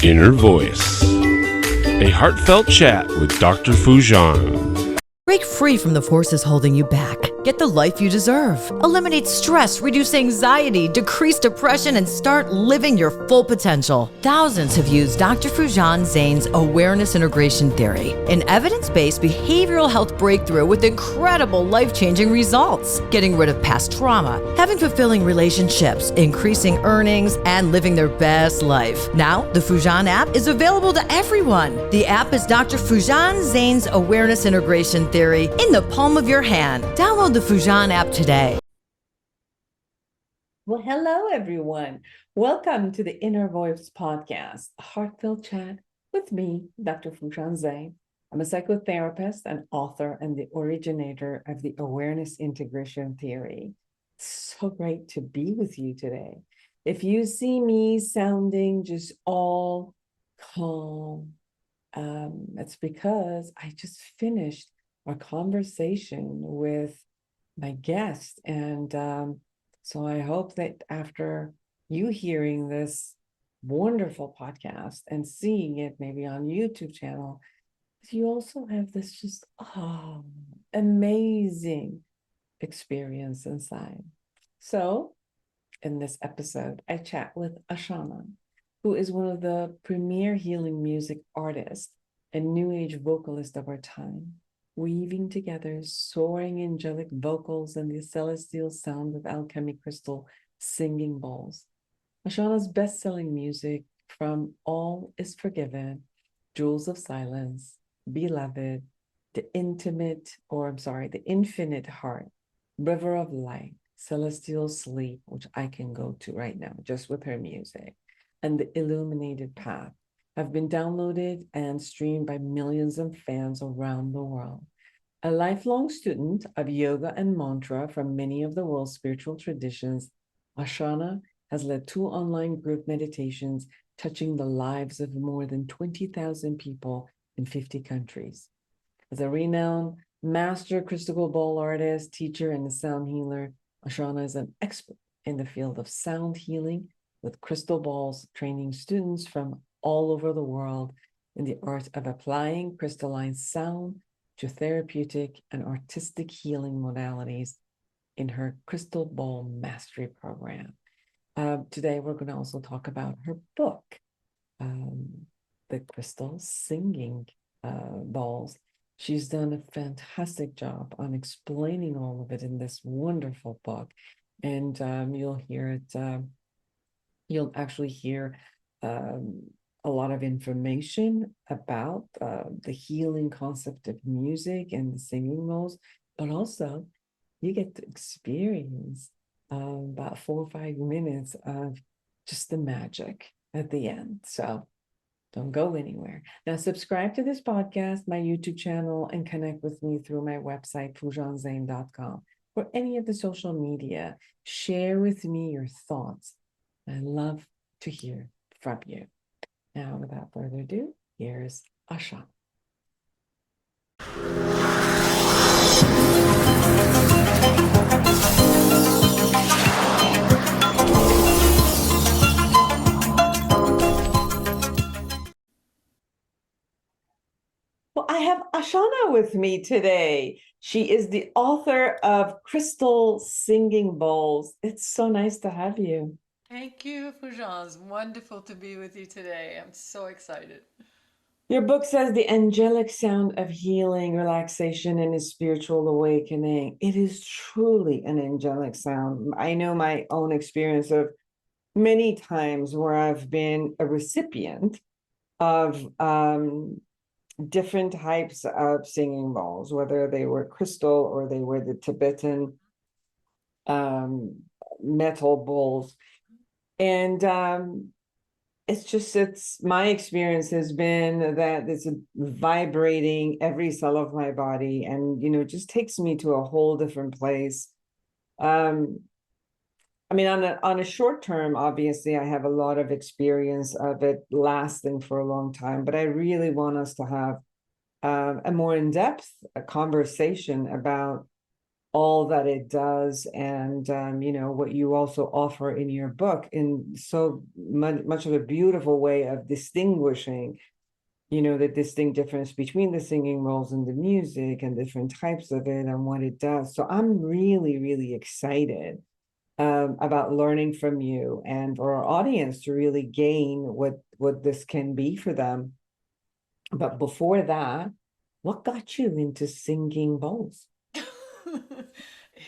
Inner Voice, a heartfelt chat with Dr. Fujan. Break free from the forces holding you back. Get the life you deserve. Eliminate stress, reduce anxiety, decrease depression, and start living your full potential. Thousands have used Dr. Fujan Zane's awareness integration theory, an evidence-based behavioral health breakthrough with incredible life-changing results. Getting rid of past trauma, having fulfilling relationships, increasing earnings, and living their best life. Now, the Fujan app is available to everyone. The app is Dr. Fujan Zane's awareness integration theory in the palm of your hand. Download the Fujan app today. Well, hello, everyone. Welcome to the Inner Voice podcast, a heartfelt chat with me, Dr. Fujan Zane. I'm a psychotherapist and author and the originator of the awareness integration theory. So great to be with you today. If you see me sounding just all calm, it's because I just finished our conversation with my guest. And so I hope that after you hearing this wonderful podcast and seeing it maybe on YouTube channel, you also have this just amazing experience inside. So in this episode, I chat with Ashana, who is one of the premier healing music artists and new age vocalist of our time, weaving together soaring angelic vocals and the celestial sound of alchemy crystal singing bowls. Ashana's best-selling music from All Is Forgiven, Jewels of Silence, Beloved, The Infinite Heart, River of Light, Celestial Sleep, which I can go to right now just with her music, and The Illuminated Path have been downloaded and streamed by millions of fans around the world. A lifelong student of yoga and mantra from many of the world's spiritual traditions, Ashana has led 2 online group meditations touching the lives of more than 20,000 people in 50 countries. As a renowned master crystal ball artist, teacher, and a sound healer, Ashana is an expert in the field of sound healing with crystal balls, training students from all over the world in the art of applying crystalline sound to therapeutic and artistic healing modalities in her Crystal Ball Mastery Program. Today, we're going to also talk about her book, The Crystal Singing Balls. She's done a fantastic job on explaining all of it in this wonderful book. And you'll hear it, you'll actually hear a lot of information about the healing concept of music and the singing bowls, but also you get to experience about 4 or 5 minutes of just the magic at the end. So don't go anywhere. Now, subscribe to this podcast, my YouTube channel, and connect with me through my website, fujanzane.com, or any of the social media. Share with me your thoughts. I love to hear from you. Now, without further ado, here's Ashana. Well, I have Ashana with me today. She is the author of Crystal Singing Bowls. It's so nice to have you. Thank you, Fujan. It's wonderful to be with you today. I'm so excited. Your book says the angelic sound of healing, relaxation, and a spiritual awakening. It is truly an angelic sound. I know my own experience of many times where I've been a recipient of different types of singing bowls, whether they were crystal or they were the Tibetan metal bowls. And it's my experience has been that it's vibrating every cell of my body, and it just takes me to a whole different place. I mean, on a short term, obviously, I have a lot of experience of it lasting for a long time, but I really want us to have a more in-depth conversation about all that it does, and what you also offer in your book in so much of a beautiful way of distinguishing the distinct difference between the singing roles and the music and different types of it and what it does. So I'm really, really excited about learning from you and for our audience to really gain what this can be for them. But before that, what got you into singing bowls?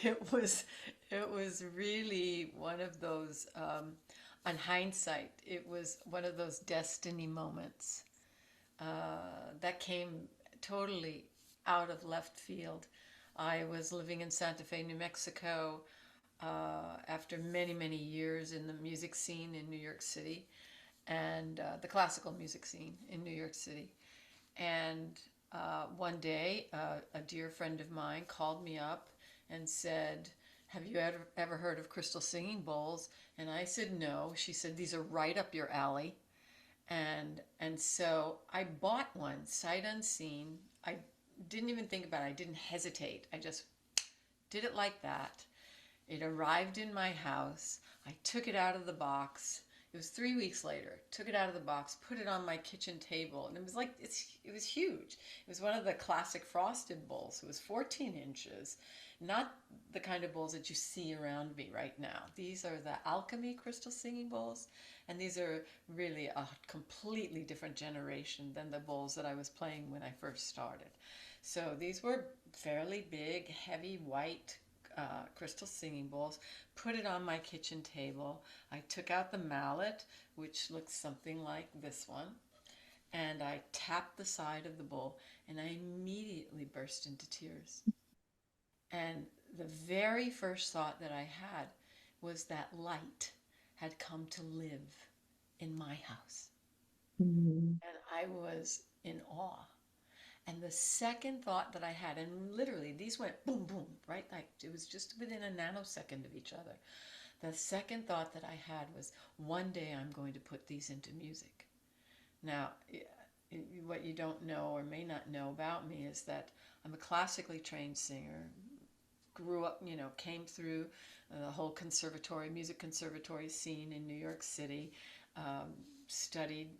it was it was really one of those on hindsight, it was one of those destiny moments that came totally out of left field. I was living in Santa Fe, New Mexico, after many, many years in the music scene in New York City, and the classical music scene in New York City. And one day, a dear friend of mine called me up and said, "Have you ever heard of crystal singing bowls?" And I said, "No." She said, "These are right up your alley." And so I bought one sight unseen. I didn't even think about it. I didn't hesitate. I just did it like that. It arrived in my house. I took it out of the box. It was 3 weeks later. Took it out of the box, put it on my kitchen table, and it was like it was huge. It was one of the classic frosted bowls. It was 14 inches, not the kind of bowls that you see around me right now. These are the Alchemy crystal singing bowls, and these are really a completely different generation than the bowls that I was playing when I first started. So these were fairly big, heavy white crystal singing bowls, put it on my kitchen table. I took out the mallet, which looks something like this one, and I tapped the side of the bowl, and I immediately burst into tears. And the very first thought that I had was that light had come to live in my house. Mhm. And I was in awe. And the second thought that I had, and literally these went boom, boom, right? Like it was just within a nanosecond of each other. The second thought that I had was, one day I'm going to put these into music. Now, what you don't know or may not know about me is that I'm a classically trained singer, grew up, came through the whole conservatory, music conservatory scene in New York City, um, studied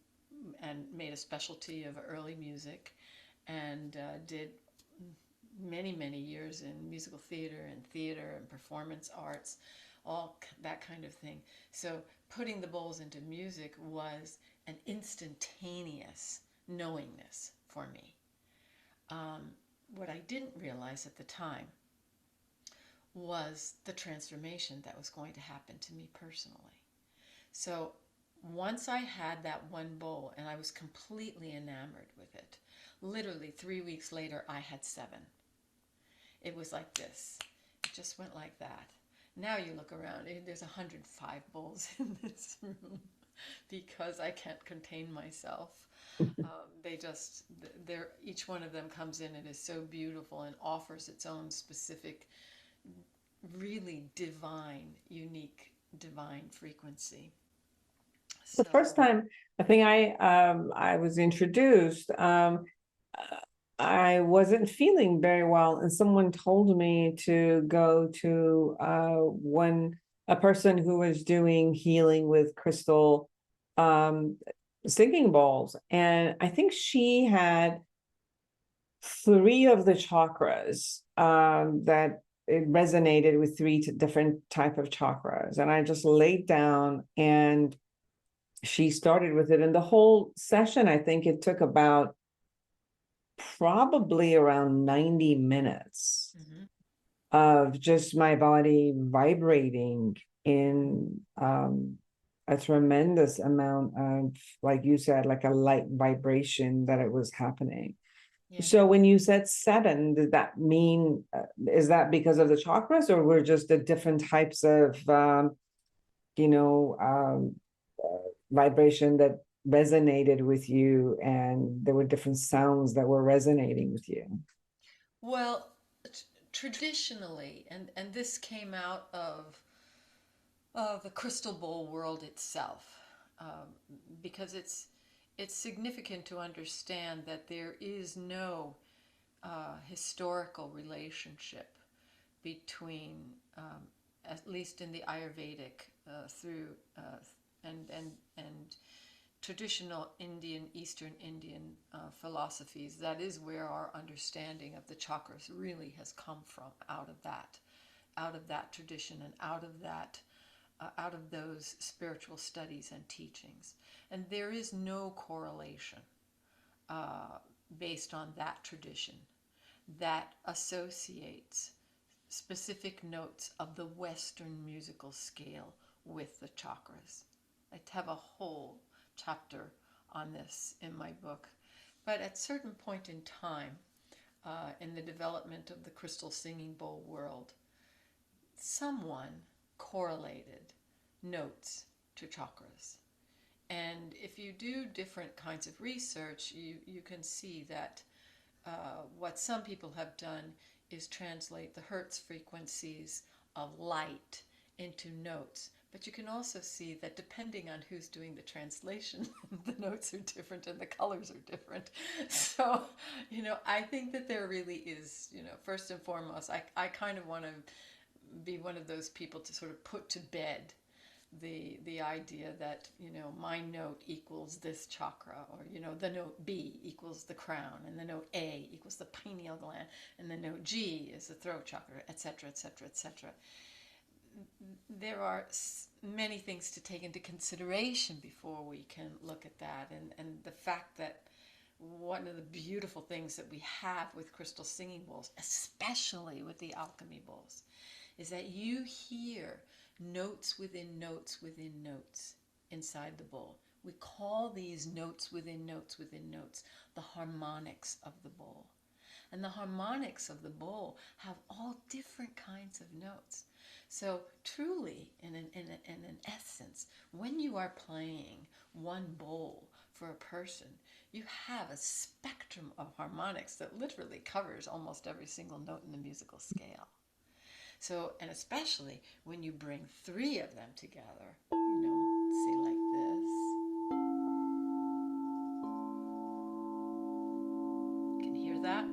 and made a specialty of early music, and did many, many years in musical theater and performance arts, all that kind of thing. So putting the bowls into music was an instantaneous knowingness for me. Um, what I didn't realize at the time was the transformation that was going to happen to me personally. So once I had that one bowl and I was completely enamored with it, literally 3 weeks later, I had seven. It was like this. It just went like that. Now you look around, there's 105 bowls in this room because I can't contain myself. They just, they're, each one of them comes in and is so beautiful and offers its own specific, really divine, unique, divine frequency. The first So, time I think I was introduced, I wasn't feeling very well, and someone told me to go to a person who was doing healing with crystal um, singing bowls, and I think she had three of the chakras that it resonated with three different type of chakras, and I just laid down and she started with it, and the whole session, I think it took about probably around 90 minutes mhm. of just my body vibrating in a tremendous amount of, like you said, like a light vibration that it was happening. Yeah. So when you said seven, did that mean, is that because of the chakras, or were just the different types of you know, vibration that resonated with you, and there were different sounds that were resonating with you? Well, traditionally, and this came out of the crystal bowl world itself, um, because it's significant to understand that there is no historical relationship between, at least in the Ayurvedic, through and traditional Eastern Indian philosophies. That is where our understanding of the chakras really has come from, out of that tradition, and out of those spiritual studies and teachings. And there is no correlation based on that tradition that associates specific notes of the Western musical scale with the chakras. I have a whole chapter on this in my book. But at a certain point in time, in the development of the crystal singing bowl world, someone correlated notes to chakras. And if you do different kinds of research, you can see that what some people have done is translate the Hertz frequencies of light into notes. But you can also see that depending on who's doing the translation, the notes are different and the colors are different. So, I think that there really is, first and foremost, I kind of want to be one of those people to sort of put to bed the idea that my note equals this chakra, or the note B equals the crown, and the note A equals the pineal gland, and the note G is the throat chakra, etc., etc., etc. There are many things to take into consideration before we can look at that, and the fact that one of the beautiful things that we have with crystal singing bowls, especially with the alchemy bowls, is that you hear notes within notes within notes inside the bowl. We call these notes within notes within notes the harmonics of the bowl. And the harmonics of the bowl have all different kinds of notes. So truly, in an essence, when you are playing one bowl for a person, you have a spectrum of harmonics that literally covers almost every single note in the musical scale. So, and especially when you bring three of them together, say like this. You can hear that?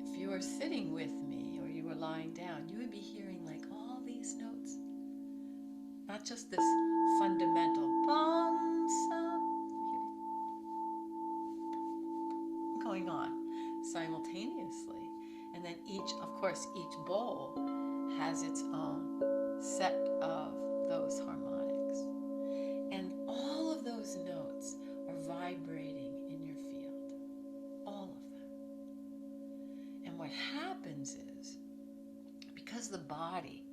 If you were sitting with me or you were lying down, you would be hearing like all these notes. Not just this fundamental bum sound going on simultaneously. And then each bowl has its own set of those harmonics. And all of those notes are vibrating in your field. All of them. And what happens is, because the body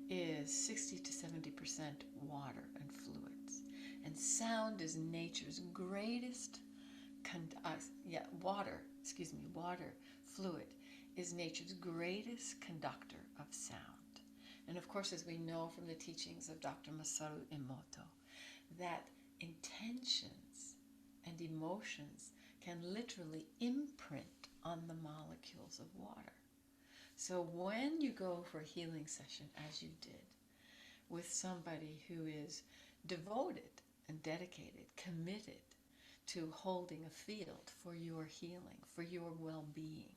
is 60 to 70% water and fluids, and sound is nature's greatest water fluid is nature's greatest conductor of sound. And of course, as we know from the teachings of Dr. Masaru Emoto, that intentions and emotions can literally imprint on the molecules of water. So when you go for a healing session, as you did, with somebody who is devoted and dedicated, committed to holding a field for your healing, for your well-being,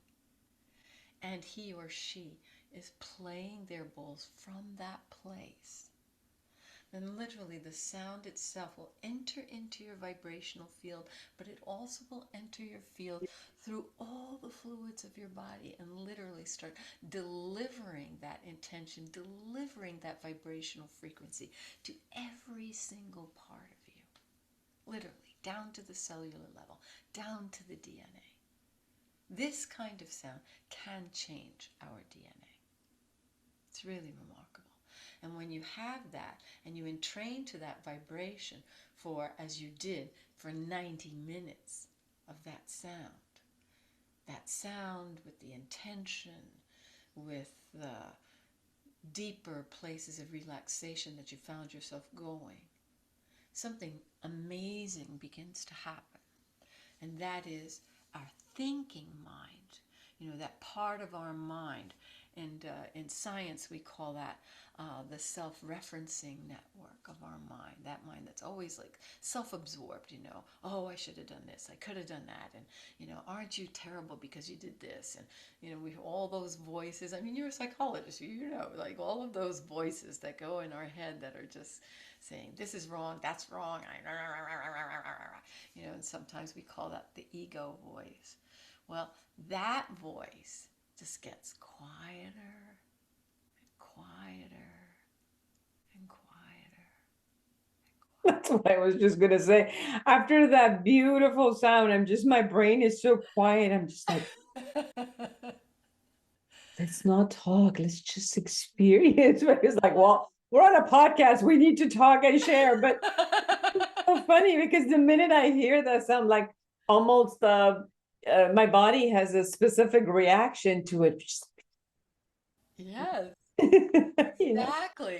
and he or she is playing their bowls from that place, then literally the sound itself will enter into your vibrational field, but it also will enter your field through all the fluids of your body and literally start delivering that intention, delivering that vibrational frequency to every single part of you. Literally, down to the cellular level, down to the DNA. This kind of sound can change our DNA. It's really remarkable. And when you have that and you entrain to that vibration for, as you did, for 90 minutes of that sound with the intention, with the deeper places of relaxation that you found yourself going, something amazing begins to happen. And that is our thinking mind, that part of our mind in science, we call that the self-referencing network of our mind. That mind that's always like self-absorbed. Oh, I should have done this. I could have done that. And aren't you terrible because you did this? And we have all those voices. I mean, you're a psychologist. Like all of those voices that go in our head that are just saying this is wrong, that's wrong. And sometimes we call that the ego voice. Well, that voice just gets quieter and quieter and quieter. That's what I was just gonna say. After that beautiful sound, my brain is so quiet. I'm just like, let's not talk. Let's just experience. But it's like, well, we're on a podcast. We need to talk and share. But it's so funny because the minute I hear that sound, like almost my body has a specific reaction to it. Yes. You know?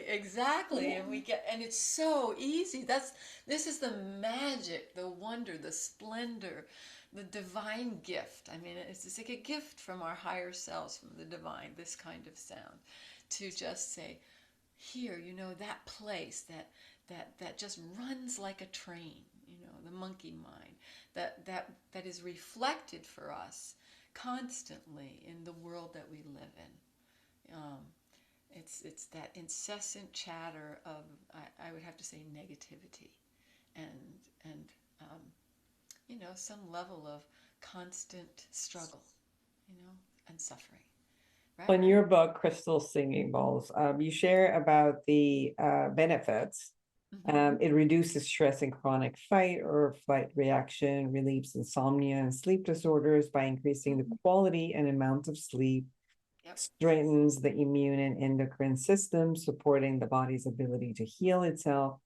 Exactly. And it's so easy. This is the magic, the wonder, the splendor, the divine gift. I mean, it's like a gift from our higher selves, from the divine, this kind of sound, to just say, here, that place that just runs like a train, the monkey mind, that is reflected for us constantly in the world that we live in. It's that incessant chatter of, I would have to say, negativity, and some level of constant struggle, and suffering. Right? In your book, Crystal Singing Bowls, you share about the benefits. It reduces stress and chronic fight or flight reaction, relieves insomnia and sleep disorders by increasing the quality and amount of sleep, Yep. strengthens the immune and endocrine system, supporting the body's ability to heal itself,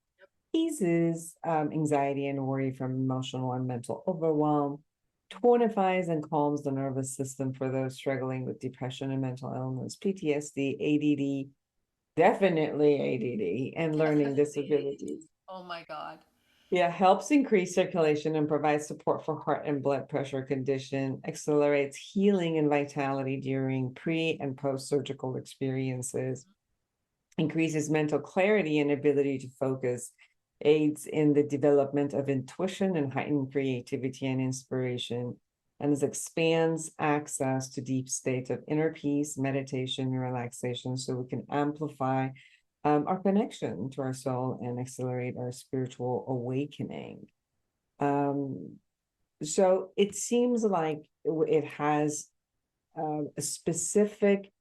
eases anxiety and worry from emotional and mental overwhelm, tonifies and calms the nervous system for those struggling with depression and mental illness, PTSD, ADD, definitely ADD, and learning disabilities. Oh my God. Yeah, helps increase circulation and provides support for heart and blood pressure condition, accelerates healing and vitality during pre and post-surgical experiences, increases mental clarity and ability to focus, aids in the development of intuition and heightened creativity and inspiration, and expands access to deep states of inner peace, meditation, and relaxation, so we can amplify our connection to our soul and accelerate our spiritual awakening. So it seems like it has a specific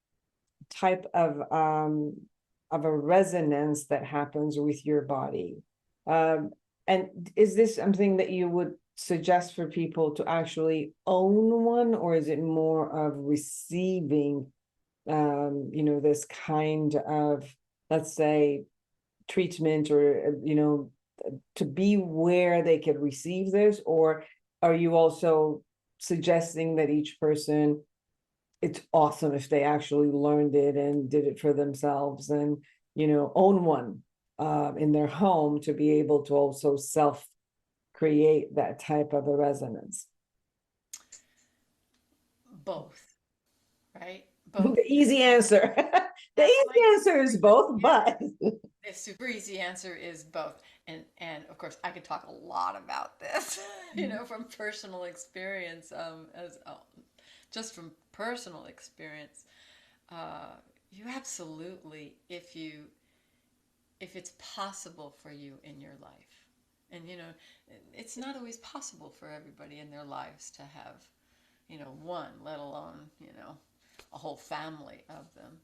type of a resonance that happens with your body. And is this something that you would suggest for people to actually own one, or is it more of receiving, this kind of, let's say, treatment, or, to be where they could receive this? Or are you also suggesting that each person, it's awesome if they actually learned it and did it for themselves and, own one in their home to be able to also self create that type of a resonance? Both, right? Both. The easy answer. The easy answer is both, but The super easy answer is both. And of course, I could talk a lot about this, from personal experience, just from personal experience. You absolutely, if it's possible for you in your life, and it's not always possible for everybody in their lives to have, one, let alone, a whole family of them.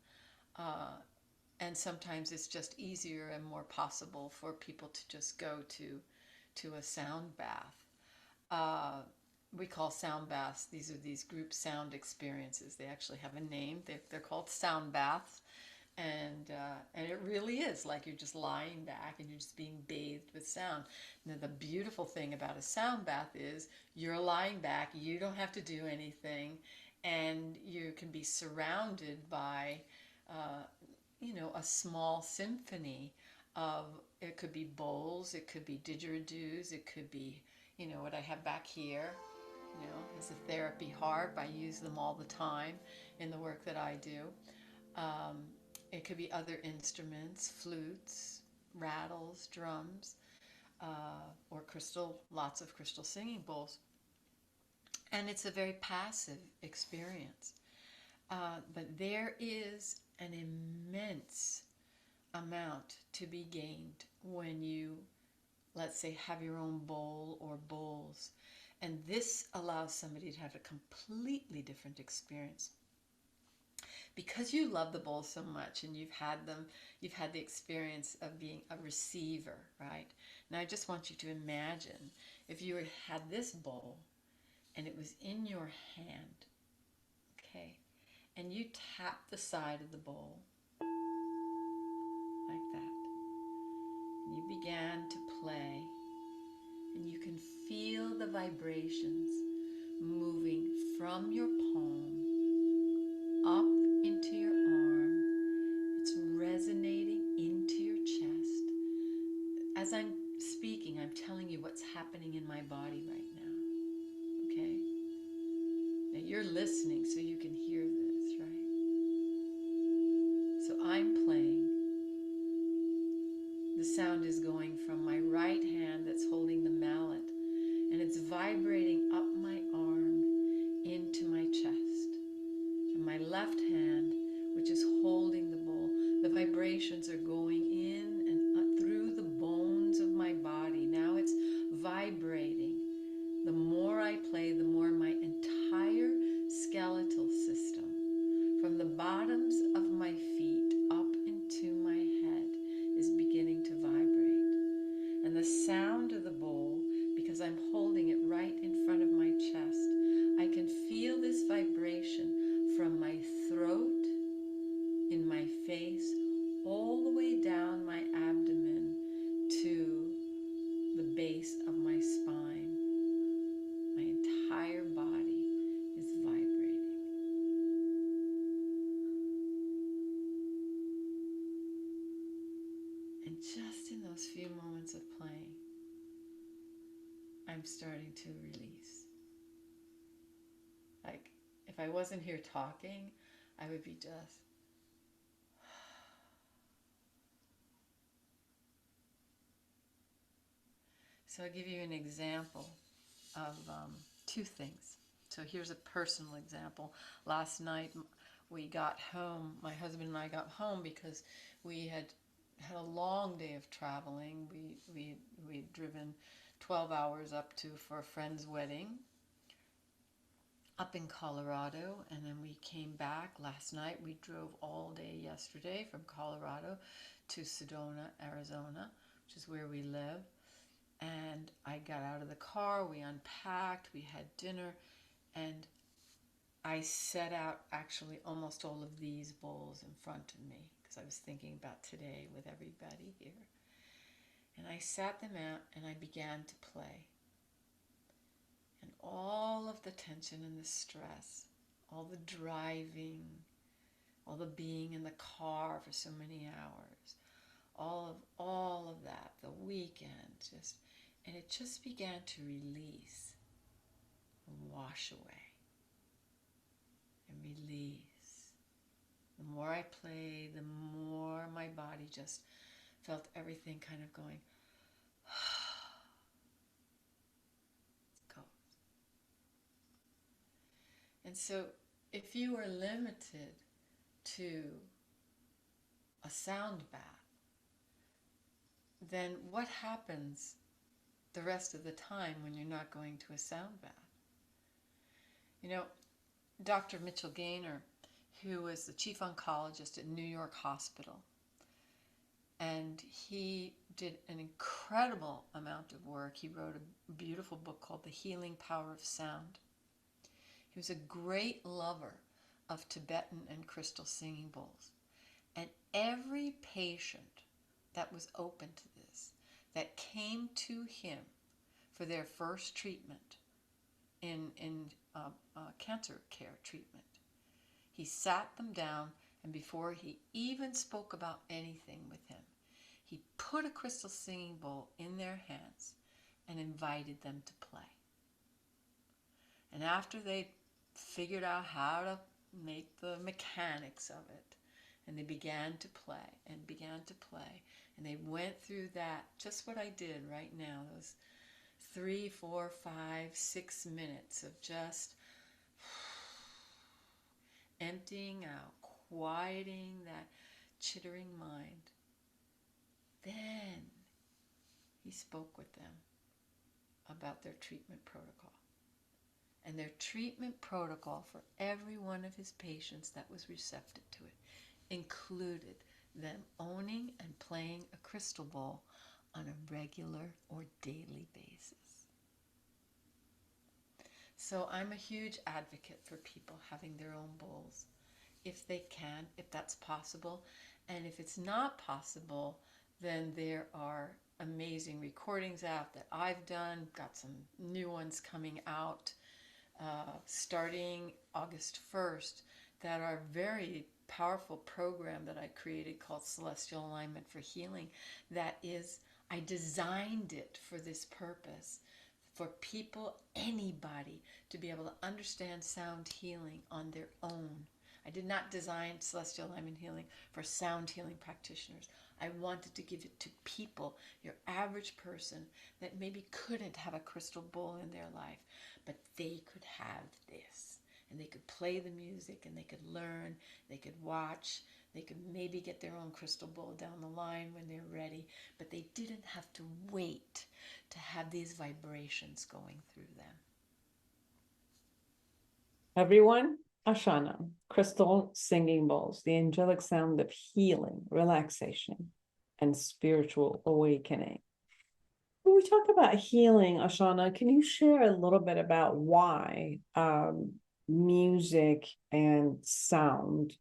And sometimes it's just easier and more possible for people to just go to a sound bath. We call sound baths, these are these group sound experiences. They actually have a name. They're called sound baths. And it really is like you're just lying back and you're just being bathed with sound. Now, the beautiful thing about a sound bath is you're lying back, you don't have to do anything, and you can be surrounded by a small symphony of, it could be bowls, it could be didgeridoos, it could be, what I have back here, is a therapy harp. I use them all the time in the work that I do. Um, it could be other instruments, flutes, rattles, drums, or crystal, lots of crystal singing bowls. And it's a very passive experience. But there is an immense amount to be gained when you, let's say, have your own bowl or bowls. And this allows somebody to have a completely different experience. Because you love the bowls so much and you've had them, you've had the experience of being a receiver, right? Now I just want you to imagine if you had this bowl and it was in your hand, okay? And you tap the side of the bowl like that. And you began to play, and you can feel the vibrations moving from your palm up into your arm. It's resonating into your chest. As I'm speaking, I'm telling you what's happening in my body right now. Okay? Now you're listening so you can hear this, right? So I'm playing. The sound is going from my right hand that's holding the mallet, and it's vibrating up my arm into my chest. And my left hand, which is holding the bowl, the vibrations are going in and up through the bones of my body. Now it's vibrating. The more I play, the more my entire skeletal system, from the bottoms of my feet up into my head, is beginning to vibrate. And the sound of the bowl, because I'm holding it right in front of my chest, I can feel this vibration from my throat, in my face, all the way down my abdomen to the base of my spine. My entire body is vibrating. And just in those few moments of playing, I'm starting to release. Like, if I wasn't here talking, I would be just... So I'll give you an example of two things. So here's a personal example. Last night we got home, my husband and I got home because we had a long day of traveling. We'd driven 12 hours up for a friend's wedding up in Colorado, and then we came back last night. We drove all day yesterday from Colorado to Sedona, Arizona, which is where we live. And I got out of the car, we unpacked, we had dinner, and I set out actually almost all of these bowls in front of me because I was thinking about today with everybody here. And I sat them out and I began to play. And all of the tension and the stress, all the driving, all the being in the car for so many hours, all of that, the weekend, and it just began to release and wash away and release. The more I played, the more my body just felt everything kind of going, it goes. And so if you are limited to a sound bath, then what happens the rest of the time when you're not going to a sound bath? You know, Dr. Mitchell Gaynor, who was the chief oncologist at New York Hospital, and he did an incredible amount of work. He wrote a beautiful book called The Healing Power of Sound. He was a great lover of Tibetan and crystal singing bowls. And every patient that was open to this, that came to him for their first treatment in cancer care treatment, he sat them down, and before he even spoke about anything with him, he put a crystal singing bowl in their hands and invited them to play. And after they figured out how to make the mechanics of it, And they began to play and began to play. And they went through that, just what I did right now, those 3, 4, 5, 6 minutes of just emptying out, quieting that chittering mind. Then he spoke with them about their treatment protocol. And their treatment protocol for every one of his patients that was receptive to it included them owning and playing a crystal ball on a regular or daily basis. So I'm a huge advocate for people having their own bowls, if they can, if that's possible. And if it's not possible, then there are amazing recordings out that I've done, got some new ones coming out starting August 1st that are very powerful program that I created called Celestial Alignment for Healing. That is, I designed it for this purpose, for people, anybody, to be able to understand sound healing on their own. I did not design Celestial Alignment Healing for sound healing practitioners. I wanted to give it to people, your average person that maybe couldn't have a crystal bowl in their life, but they could have this. And they could play the music, and they could learn, they could watch, they could maybe get their own crystal bowl down the line when they're ready, but they didn't have to wait to have these vibrations going through them. Everyone, Ashana, crystal singing bowls, the angelic sound of healing, relaxation, and spiritual awakening. When we talk about healing, Ashana, can you share a little bit about why music and sound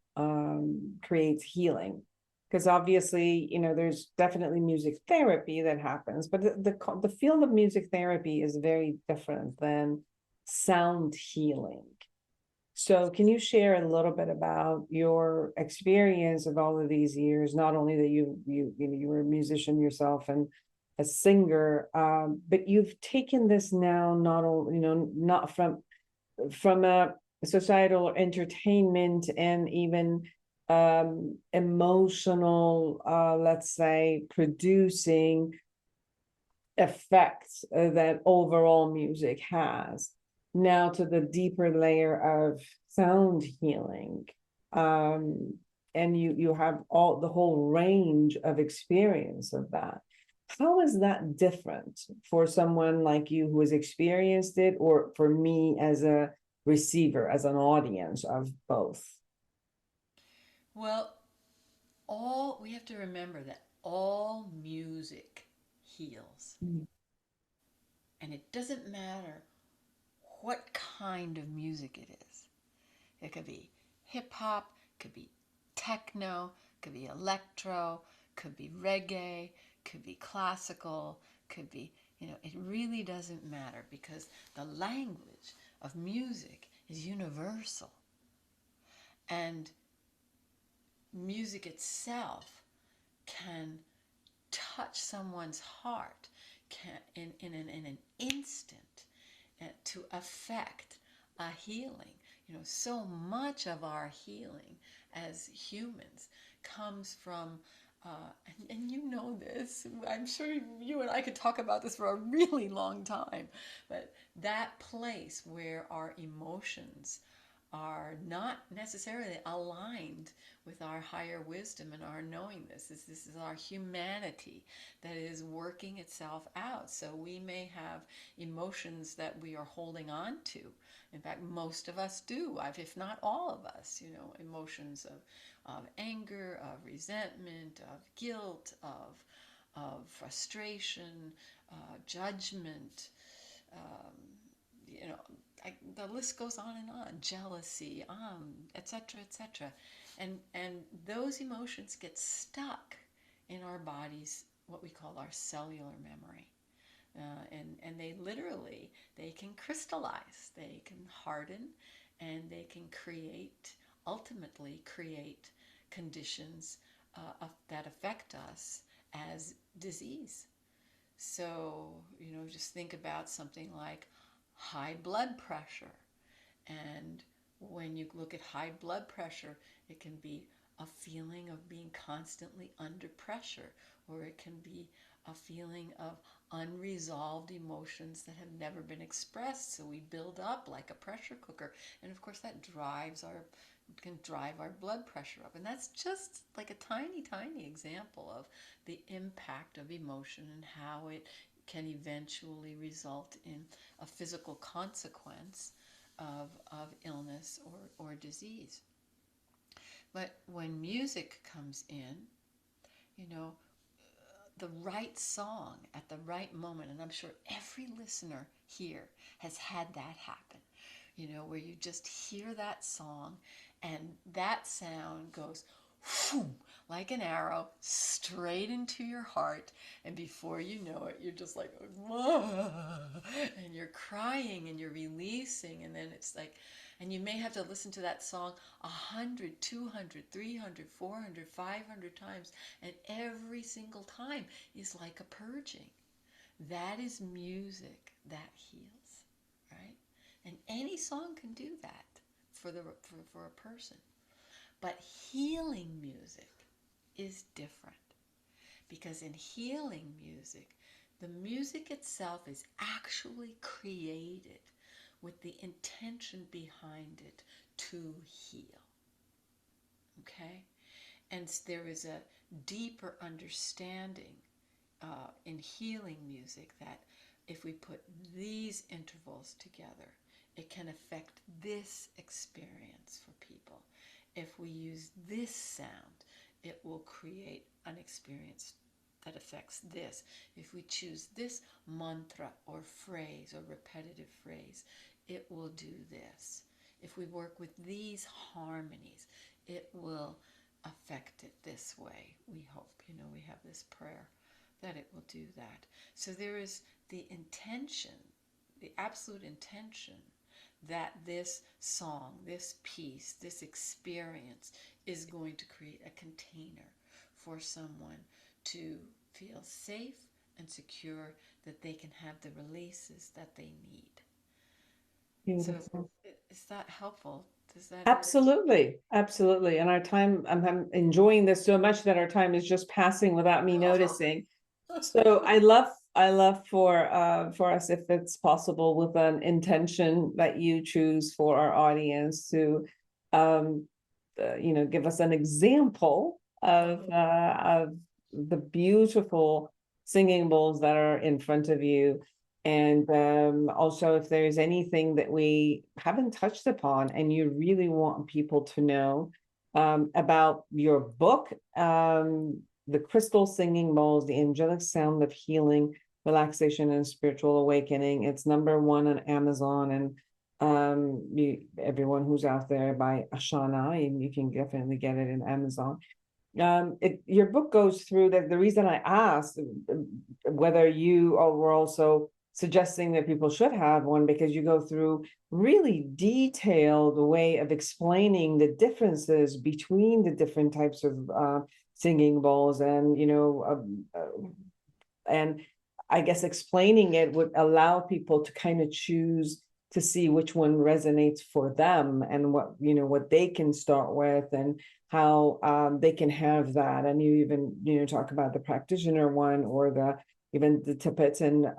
creates healing? Because obviously, you know, there's definitely music therapy that happens, but the field of music therapy is very different than sound healing. So can you share a little bit about your experience of all of these years? Not only that you were a musician yourself and a singer, but you've taken this now not only, you know, not from a societal entertainment and even emotional, let's say, producing effects that overall music has, now to the deeper layer of sound healing. And you have all the whole range of experience of that. How is that different for someone like you who has experienced it, or for me as a receiver, as an audience of both? Well, we have to remember that all music heals. Mm. And it doesn't matter what kind of music it is. It could be hip hop, could be techno, could be electro, could be reggae, could be classical, could be, it really doesn't matter, because the language of music is universal. And music itself can touch someone's heart in an instant to affect a healing. So much of our healing as humans comes from, and you know this, I'm sure you and I could talk about this for a really long time, but that place where our emotions are not necessarily aligned with our higher wisdom and our knowing this is our humanity that is working itself out. So we may have emotions that we are holding on to. In fact, most of us do, if not all of us, emotions of anger, of resentment, of guilt, of frustration, judgment, the list goes on and on, jealousy, etc., etc. And those emotions get stuck in our bodies, what we call our cellular memory. And they can crystallize, they can harden, and they can ultimately create conditions that affect us as disease. So, just think about something like high blood pressure. And when you look at high blood pressure, it can be a feeling of being constantly under pressure, or it can be a feeling of unresolved emotions that have never been expressed. So we build up like a pressure cooker. And of course, that can drive our blood pressure up. And that's just like a tiny, tiny example of the impact of emotion and how it can eventually result in a physical consequence of illness or disease. But when music comes in, you know, the right song at the right moment, and I'm sure every listener here has had that happen, where you just hear that song and that sound goes whoom, like an arrow straight into your heart, and before you know it, you're just like, whoa, and you're crying and you're releasing, and then it's like, and you may have to listen to that song 100, 200, 300, 400, 500 times, and every single time is like a purging. That is music that heals, right? And any song can do that for a person. But healing music is different, because in healing music, the music itself is actually created with the intention behind it to heal. Okay? And there is a deeper understanding in healing music that if we put these intervals together, it can affect this experience for people. If we use this sound, it will create an experience that affects this. If we choose this mantra or phrase or repetitive phrase, it will do this. If we work with these harmonies, it will affect it this way. We hope, we have this prayer that it will do that. So there is the intention, the absolute intention that this song, this piece, this experience is going to create a container for someone to feel safe and secure, that they can have the releases that they need. So Beautiful. is that helpful? Does that Absolutely, absolutely. And our time, I'm enjoying this so much that our time is just passing without me noticing. So I love for us, if it's possible, with an intention that you choose for our audience to give us an example of the beautiful singing bowls that are in front of you. And also, if there's anything that we haven't touched upon and you really want people to know about your book, The Crystal Singing Bowls, The Angelic Sound of Healing, Relaxation, and Spiritual Awakening. It's #1 on Amazon, and everyone who's out there, by Ashana, and you can definitely get it in Amazon. Your book goes through that. The reason I asked whether you were also suggesting that people should have one, because you go through really detailed way of explaining the differences between the different types of singing bowls, and and I guess explaining it would allow people to kind of choose to see which one resonates for them, and what they can start with, and how they can have that. And you even talk about the practitioner one, or even the Tibetan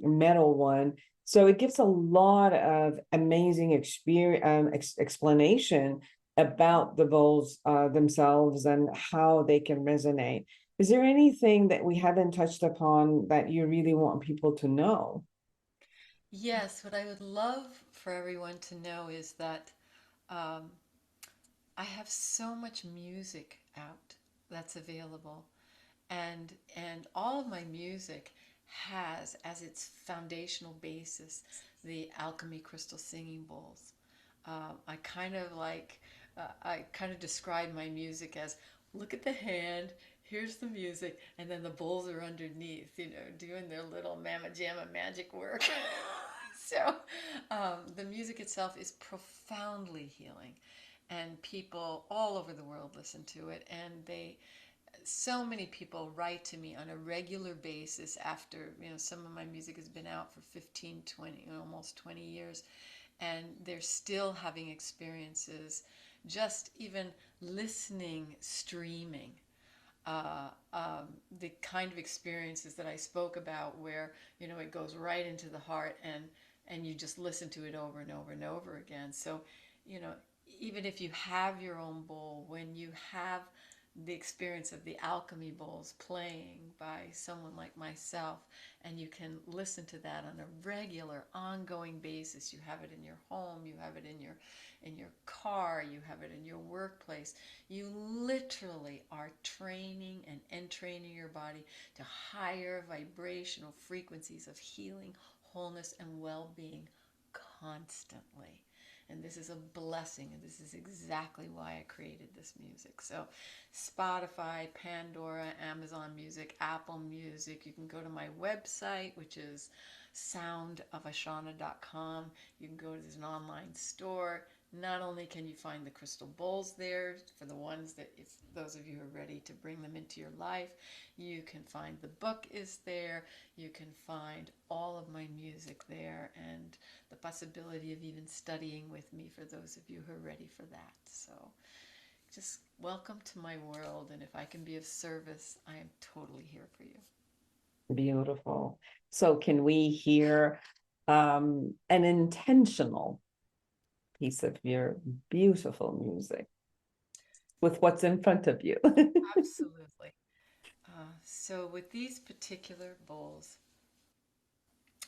metal one. So it gives a lot of amazing explanation about the bowls themselves and how they can resonate. Is there anything that we haven't touched upon that you really want people to know? Yes, what I would love for everyone to know is that um, I have so much music out that's available, and all of my music has as its foundational basis the alchemy crystal singing bowls. I kind of describe my music as, look at the hand, here's the music, and then the bowls are underneath, doing their little mama jamma magic work. So the music itself is profoundly healing, and people all over the world listen to it, and so many people write to me on a regular basis after, some of my music has been out for 15, 20, almost 20 years, and they're still having experiences just even listening, streaming, the kind of experiences that I spoke about, where it goes right into the heart, and you just listen to it over and over and over again. So, you know, even if you have your own bowl, when you have the experience of the alchemy bowls playing by someone like myself, and you can listen to that on a regular, ongoing basis. You have it in your home, you have it in your car, you have it in your workplace. You literally are training and entraining your body to higher vibrational frequencies of healing, wholeness, and well-being constantly. And this is a blessing, and this is exactly why I created this music. So Spotify, Pandora, Amazon Music, Apple Music. You can go to my website, which is soundofashana.com. You can go to this online store. Not only can you find the crystal bowls there for the ones that, if those of you who are ready to bring them into your life, you can find the book is there. You can find all of my music there, and the possibility of even studying with me for those of you who are ready for that. So just welcome to my world, and if I can be of service, I am totally here for you. Beautiful. So can we hear an intentional piece of your beautiful music with what's in front of you? Absolutely. So with these particular bowls,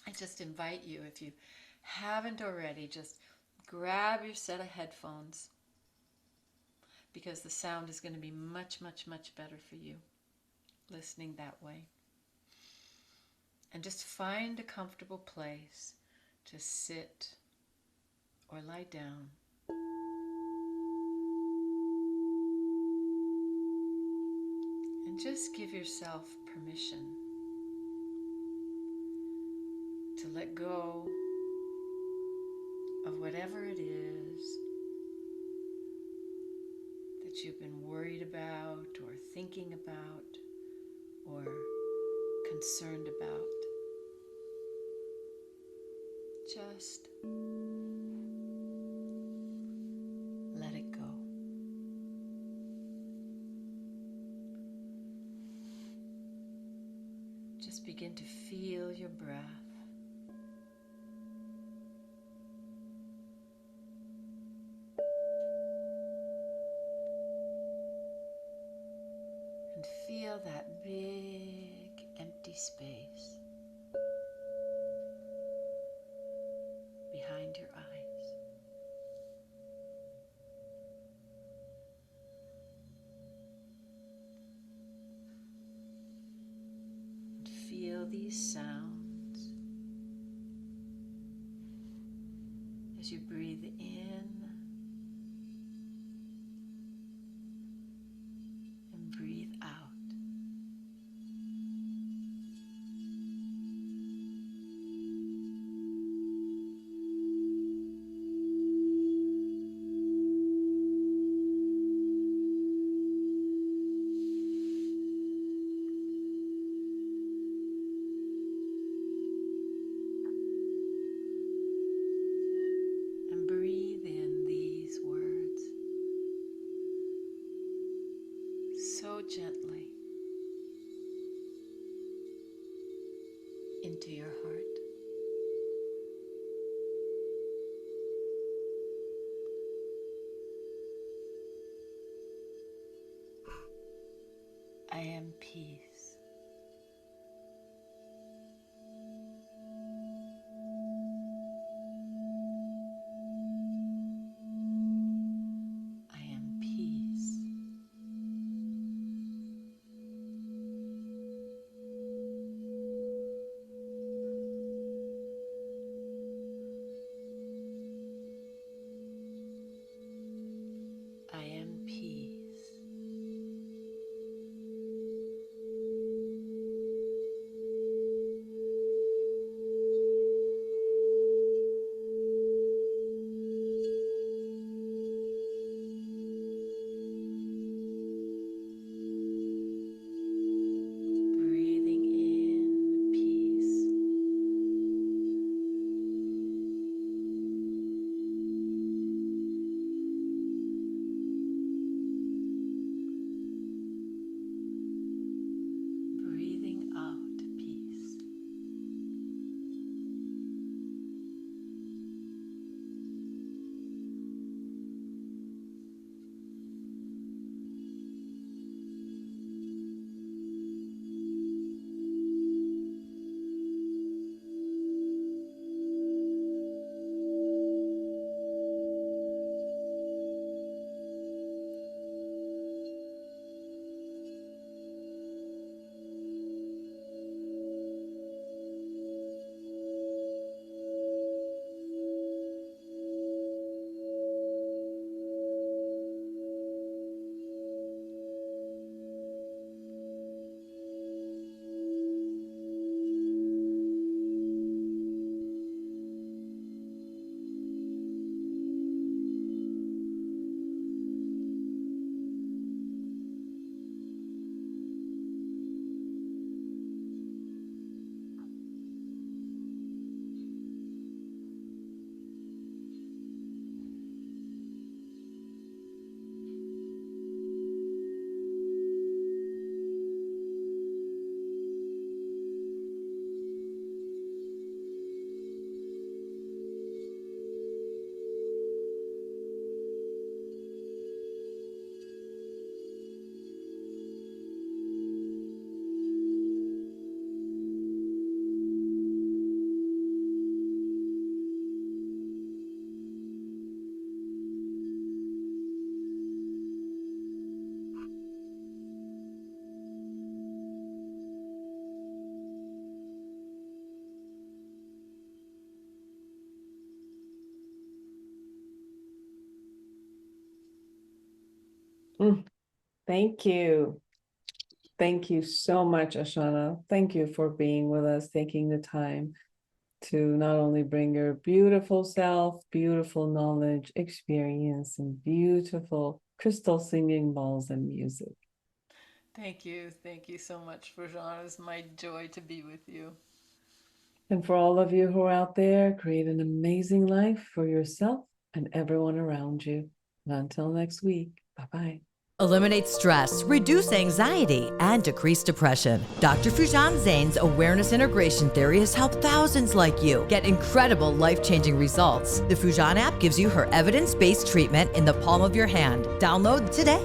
I just invite you, if you haven't already, just grab your set of headphones, because the sound is going to be much, much, much better for you listening that way. And just find a comfortable place to sit or lie down. And just give yourself permission to let go of whatever it is that you've been worried about or thinking about or concerned about. Just let it go. Just begin to feel your breath. And feel that big empty space behind your eyes. And feel these sounds as you breathe in and breathe out. And breathe in these words so gently into your heart. I am peace. I am peace. I am peace. Thank you. Thank you so much, Ashana. Thank you for being with us, taking the time to not only bring your beautiful self, beautiful knowledge, experience, and beautiful crystal singing bowls and music. Thank you. Thank you so much, Rajan. It was my joy to be with you. And for all of you who are out there, create an amazing life for yourself and everyone around you. And until next week, bye-bye. Eliminate stress, reduce anxiety, and decrease depression. Dr. Fujan Zane's awareness integration theory has helped thousands like you get incredible life-changing results. The Fujan app gives you her evidence-based treatment in the palm of your hand. Download today.